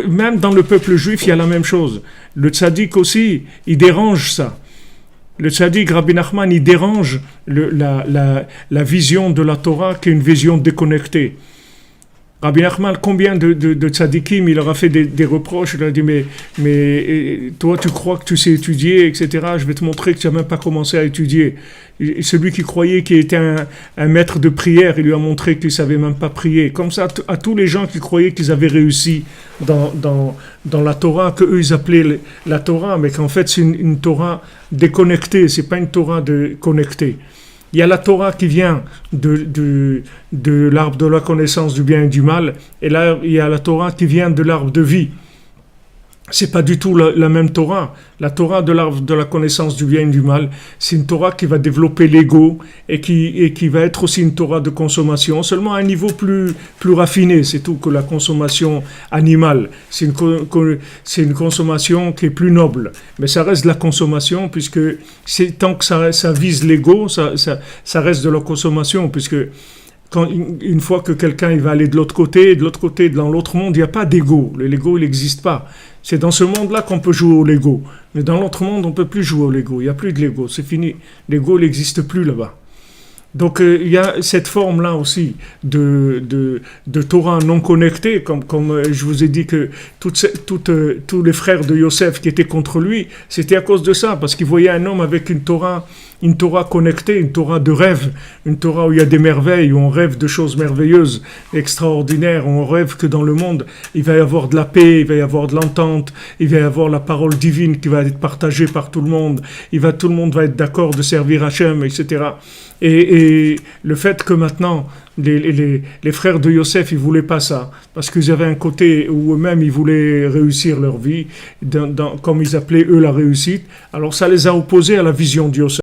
Même dans le peuple juif, il y a la même chose. Le tzaddik aussi, il dérange ça. Le tzaddik, Rabbi Nachman, il dérange la vision de la Torah qui est une vision déconnectée. Rabbi Nachman, combien de tzaddikim, il leur a fait des reproches, il leur a dit mais toi tu crois que tu sais étudier, etc. Je vais te montrer que tu n'as même pas commencé à étudier. Et celui qui croyait qu'il était un maître de prière, il lui a montré qu'il ne savait même pas prier. Comme ça, à tous les gens qui croyaient qu'ils avaient réussi dans la Torah, qu'eux ils appelaient la Torah, mais qu'en fait c'est une Torah déconnectée, c'est pas une Torah connectée. Il y a la Torah qui vient de l'arbre de la connaissance du bien et du mal, et là il y a la Torah qui vient de l'arbre de vie. C'est pas du tout la même Torah. La Torah de l'arbre de la connaissance du bien et du mal, c'est une Torah qui va développer l'ego et qui va être aussi une Torah de consommation, seulement à un niveau plus raffiné, c'est tout, que la consommation animale. C'est une consommation qui est plus noble. Mais ça reste de la consommation, puisque tant que ça vise l'ego, ça reste de la consommation, puisque une fois que quelqu'un il va aller de l'autre côté, dans l'autre monde, il n'y a pas d'ego. L'ego, il n'existe pas. C'est dans ce monde-là qu'on peut jouer au Lego. Mais dans l'autre monde, on ne peut plus jouer au Lego. Il n'y a plus de Lego, c'est fini. L'ego, il n'existe plus là-bas. Donc il y a cette forme-là aussi de Torah non connectée, comme je vous ai dit que tous les frères de Yosef qui étaient contre lui, c'était à cause de ça, parce qu'ils voyaient un homme avec une Torah connectée, une Torah de rêve, une Torah où il y a des merveilles, où on rêve de choses merveilleuses, extraordinaires, où on rêve que dans le monde, il va y avoir de la paix, il va y avoir de l'entente, il va y avoir la parole divine qui va être partagée par tout le monde, tout le monde va être d'accord de servir Hachem, etc. Et le fait que maintenant, les frères de Yosef, ils voulaient pas ça, parce qu'ils avaient un côté où eux-mêmes, ils voulaient réussir leur vie, comme ils appelaient eux la réussite, alors ça les a opposés à la vision de Yosef.